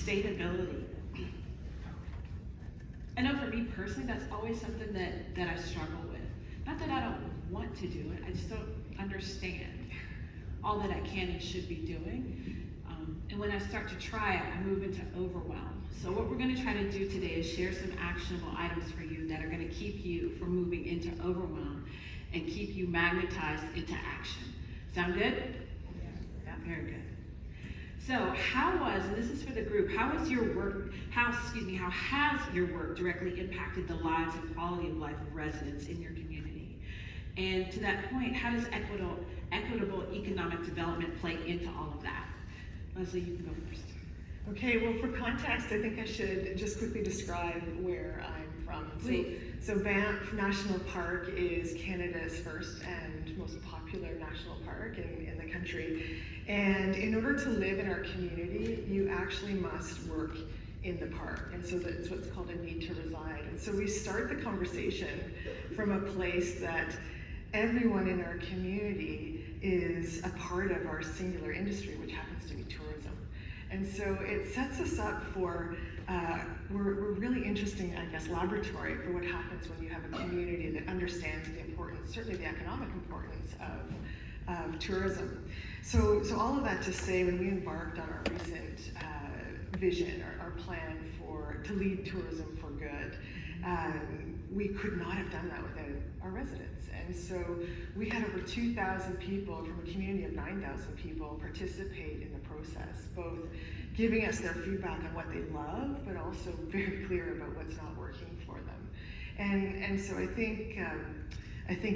sustainability. I know for me personally, that's always something that I struggle with. Not that I don't want to do it, I just don't understand all that I can and should be doing. And when I start to try it, I move into overwhelm. So what we're gonna try to do today is share some actionable items for you that are gonna keep you from moving into overwhelm and keep you magnetized into action. Sound good? Yeah, very good. So and this is for the group, how has your work directly impacted the lives and quality of life of residents in your community? And to that point, how does equitable economic development play into all of that? Leslie, you can go first. Okay, well, for context, I think I should just quickly describe where I'm from. Please. So Banff National Park is Canada's first and most popular national park in the country. And in order to live in our community, you actually must work in the park. And so that's what's called a need to reside. And so we start the conversation from a place that everyone in our community is a part of our singular industry, which happens to be tourism. And so it sets us up for, we're really interesting, I guess, laboratory for what happens when you have a community that understands the importance, certainly the economic importance of tourism. So all of that to say, when we embarked on our recent vision, our plan to lead tourism for good, we could not have done that without our residents. And so we had over 2,000 people from a community of 9,000 people participate in the process, both giving us their feedback on what they love, but also very clear about what's not working for them. And so I think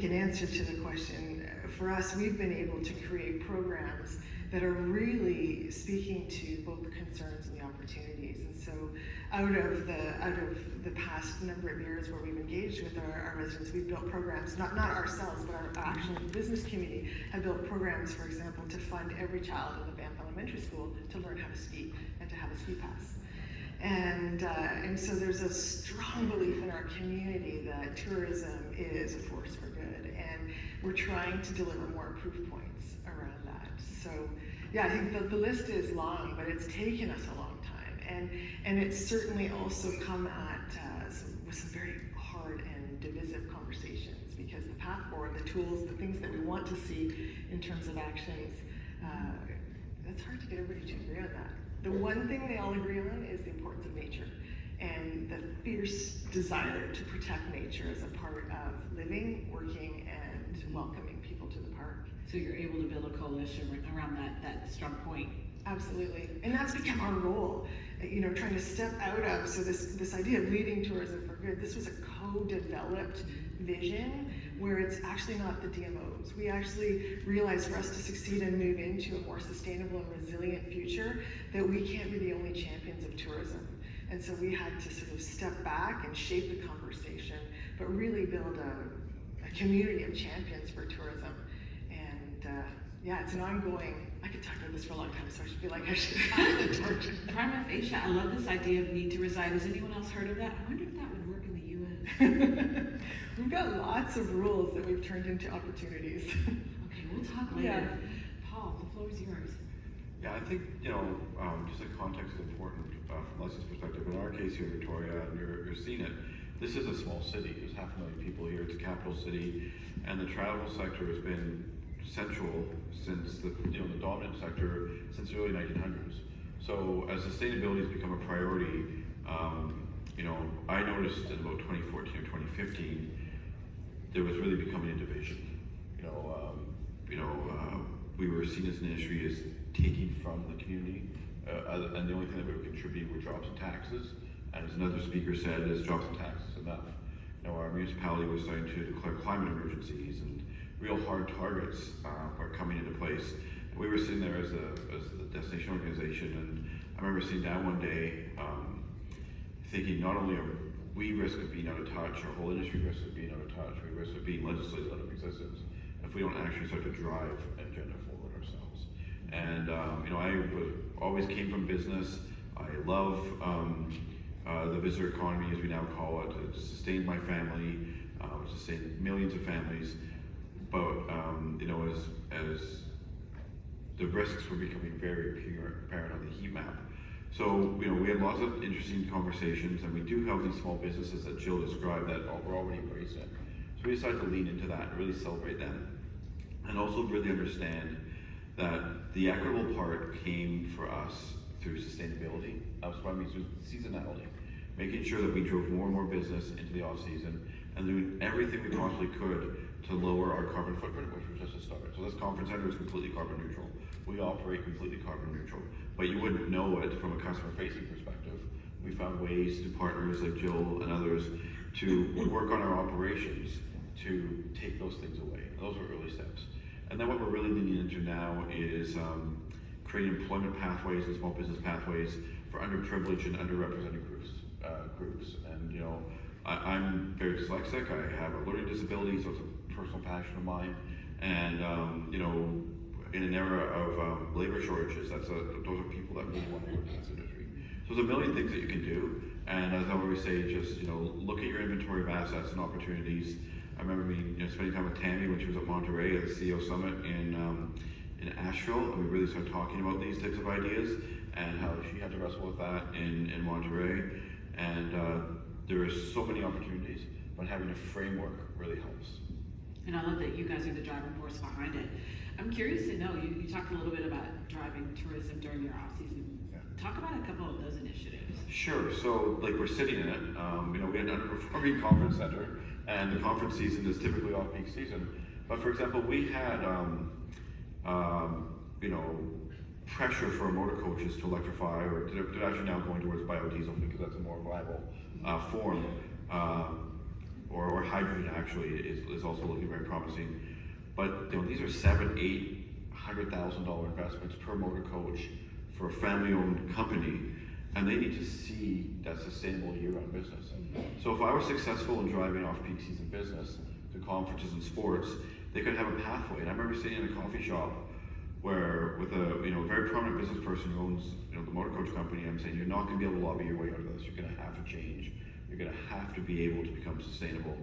in answer to the question, for us, we've been able to create programs that are really speaking to both the concerns and the opportunities. And so out of the past number of years where we've engaged with our residents, we've built programs, not ourselves, but our actual business community have built programs, for example, to fund every child in the Banff Elementary School to learn how to ski and to have a ski pass. And so there's a strong belief in our community that tourism is a force for good, and we're trying to deliver more proof points around that. So yeah, I think the list is long, but it's taken us a long time, and it's certainly also come at with some very hard and divisive conversations, because the path forward, the tools, the things that we want to see in terms of actions, it's hard to get everybody to agree on that. The one thing they all agree on is the importance of nature and the fierce desire to protect nature as a part of living, working, and welcoming people to the park. So you're able to build a coalition around that strong point. Absolutely, and that's become our role. Trying to step out of, so this idea of leading tourism for good, this was a co-developed vision where it's actually not the DMOs. We actually realized for us to succeed and move into a more sustainable and resilient future, that we can't be the only champions of tourism. And so we had to sort of step back and shape the conversation, but really build a community of champions for tourism. And yeah, it's an ongoing, I could talk about this for a long time, so I feel like I should have the torch. Prima facie, I love this idea of need to reside. Has anyone else heard of that? I wonder if that would work in the US. We've got lots of rules that we've turned into opportunities. Okay, we'll talk later. Yeah. Paul, the floor is yours. Yeah, I think, just the context is important from Leslie's perspective. In our case here in Victoria, and you're seeing it, this is a small city. There's 500,000 people here. It's a capital city, and the travel sector has been central since the dominant sector since the early 1900s. So as sustainability has become a priority, I noticed in about 2014 or 2015, there was really becoming a division. We were seen as an industry as taking from the community, and the only thing that we were contributing were jobs and taxes. And as another speaker said, is jobs and taxes enough? Our municipality was starting to declare climate emergencies, and real hard targets were coming into place. And we were sitting there as the destination organization, and I remember sitting down one day thinking, not only are we risk of being out of touch, our whole industry risks of being out of touch, we risk of being legislated out of existence if we don't actually start to drive an agenda forward ourselves. And I always came from business. I love the visitor economy, as we now call it. It sustained my family, sustained millions of families. But as the risks were becoming very apparent on the heat map, So, we had lots of interesting conversations, and we do have these small businesses that Jill described that are already embracing it. So we decided to lean into that and really celebrate them, and also really understand that the equitable part came for us through sustainability. That was what I mean through seasonality, making sure that we drove more and more business into the off season and doing everything we possibly could to lower our carbon footprint, which was just a start. So this conference center is completely carbon neutral. We operate completely carbon neutral, but you wouldn't know it from a customer-facing perspective. We found ways through partners like Jill and others to work on our operations to take those things away. And those were early steps. And then what we're really leaning into now is creating employment pathways and small business pathways for underprivileged and underrepresented groups. And I'm very dyslexic. I have a learning disability, so it's a personal passion of mine. And in an era of labor shortages, those are people that really want to work in this industry. So there's a million things that you can do. And as I always say, just look at your inventory of assets and opportunities. I remember me spending time with Tammy when she was at Monterey at the CEO Summit in Asheville, and we really started talking about these types of ideas and how she had to wrestle with that in Monterey. And there are so many opportunities, but having a framework really helps. And I love that you guys are the driving force behind it. I'm curious to know, you talked a little bit about driving tourism during your off-season. Yeah. Talk about a couple of those initiatives. Sure. So, we're sitting in it. We had an underperforming conference center, and the conference season is typically off-peak season. But for example, we had, pressure for motor coaches to electrify, or to actually now going towards biodiesel because that's a more viable form, or hydrogen actually is also looking very promising. But these are $700,000-$800,000 investments per motor coach for a family-owned company, and they need to see that sustainable year-round business. So if I was successful in driving off-peak season business to conferences and sports, they could have a pathway. And I remember sitting in a coffee shop where, with a very prominent business person who owns the motor coach company, I'm saying, you're not going to be able to lobby your way out of this. You're going to have to change. You're going to have to be able to become sustainable.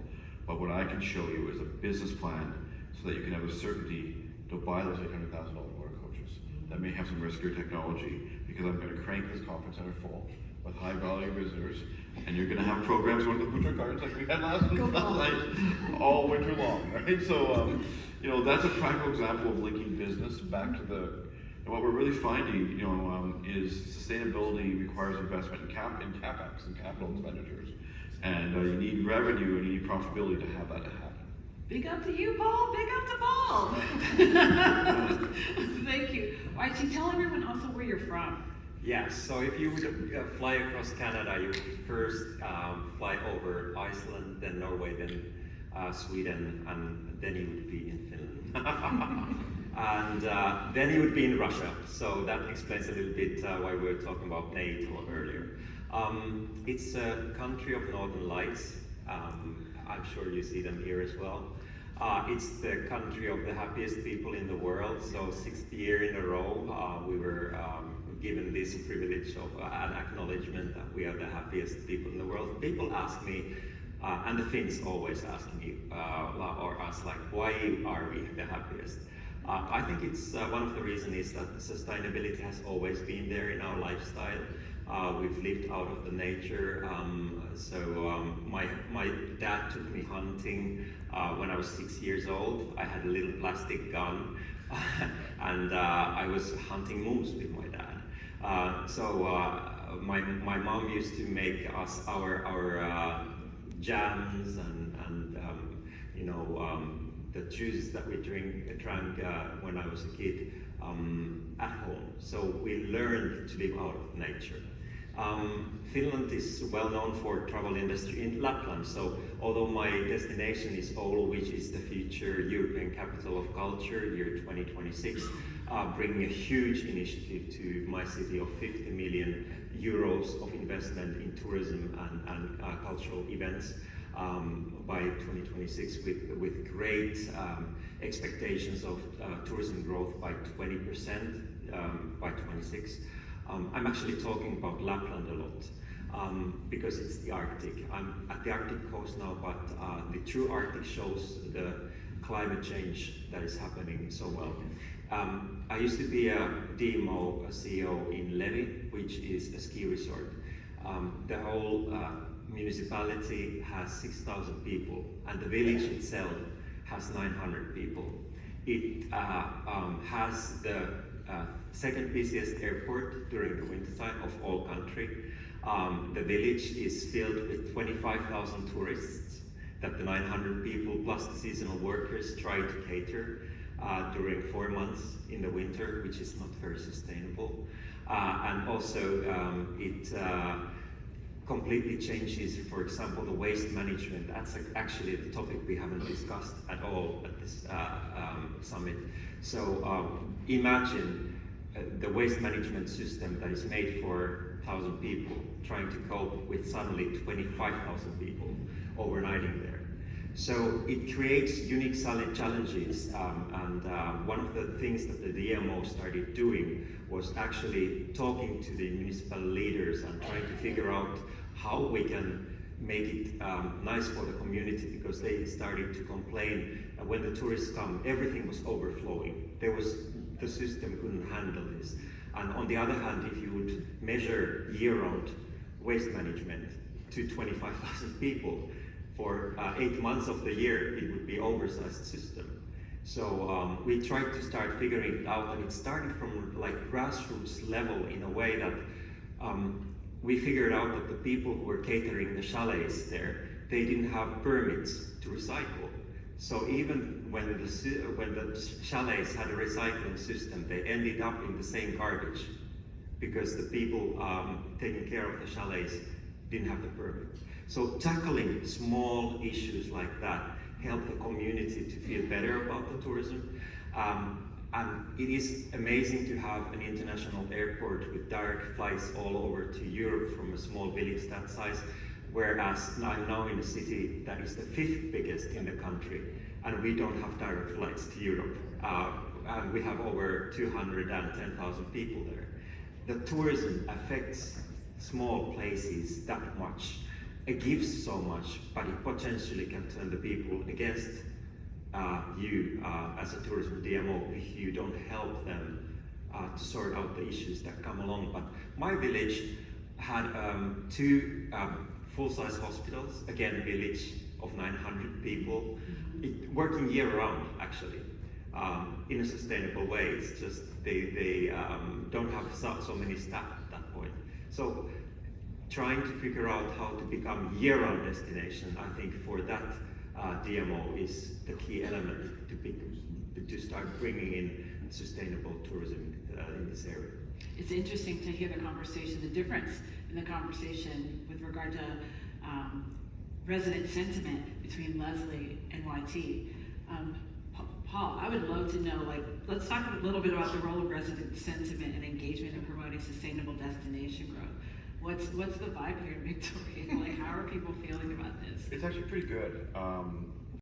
But what I can show you is a business plan so that you can have a certainty to buy those $800,000 motor coaches that may have some riskier technology, because I'm going to crank this conference center full with high value visitors, and you're going to have programs going to the butcher cards like we had last night all winter long, right? So that's a practical example of linking business back to and what we're really finding is sustainability requires investment in capex and capital expenditures, and you need revenue and you need profitability to have that to happen. Big up to you, Paul. Big up to Paul. Thank you. All right, so tell everyone also where you're from. Yes, so if you would fly across Canada, you would first fly over Iceland, then Norway, then Sweden, and then you would be in Finland. And then you would be in Russia. So that explains a little bit why we were talking about NATO earlier. It's a country of northern lights. I'm sure you see them here as well. It's the country of the happiest people in the world. So 6th year in a row, we were given this privilege of an acknowledgement that we are the happiest people in the world. People ask me, and the Finns always ask me, or ask like, why are we the happiest? I think it's one of the reasons is that sustainability has always been there in our lifestyle. We've lived out of the nature. My dad took me hunting when I was 6 years old. I had a little plastic gun, and I was hunting moose with my dad. My mom used to make us our jams and the juices that we drank when I was a kid at home. So we learned to live out of nature. Finland is well known for travel industry in Lapland. So although my destination is Oulu, which is the future European capital of culture, year 2026, bringing a huge initiative to my city of 50 million euros of investment in tourism and cultural events by 2026 with great expectations of tourism growth by 20% by 26. I'm actually talking about Lapland a lot because it's the Arctic. I'm at the Arctic coast now, but the true Arctic shows the climate change that is happening so well. I used to be a DMO, a CEO in Levi, which is a ski resort. The whole municipality has 6,000 people, and the village itself has 900 people. It has the second busiest airport during the wintertime of all country. The village is filled with 25,000 tourists that the 900 people plus the seasonal workers try to cater during 4 months in the winter, which is not very sustainable. And also it completely changes, for example, the waste management. That's actually the topic we haven't discussed at all at this summit. So imagine the waste management system that is made for 1,000 people trying to cope with suddenly 25,000 people overnighting there. So it creates unique challenges, and one of the things that the DMO started doing was actually talking to the municipal leaders and trying to figure out how we can make it nice for the community, because they started to complain when the tourists come, everything was overflowing. The system couldn't handle this. And on the other hand, if you would measure year-round waste management to 25,000 people for 8 months of the year, it would be oversized system. So we tried to start figuring it out, and it started from like grassroots level in a way that we figured out that the people who were catering the chalets there, they didn't have permits to recycle. So even when the chalets had a recycling system, they ended up in the same garbage because the people taking care of the chalets didn't have the permit. So tackling small issues like that help the community to feel better about the tourism. And it is amazing to have an international airport with direct flights all over to Europe from a small village that size, whereas I'm now in a city that is the 5th biggest in the country, and we don't have direct flights to Europe. And we have over 210,000 people there. The tourism affects small places that much. It gives so much, but it potentially can turn the people against you as a tourism DMO if you don't help them to sort out the issues that come along. But my village had 2 full-size hospitals, again, village of 900 people, working year-round actually, in a sustainable way. It's just they don't have so many staff at that point. So trying to figure out how to become year-round destination, I think for that DMO is the key element to start bringing in sustainable tourism in this area. It's interesting to hear the conversation, the difference in the conversation with regard to resident sentiment between Leslie and YT. Paul, I would love to know, like, let's talk a little bit about the role of resident sentiment and engagement in promoting sustainable destination growth. What's the vibe here in Victoria? Like, how are people feeling about this? It's actually pretty good.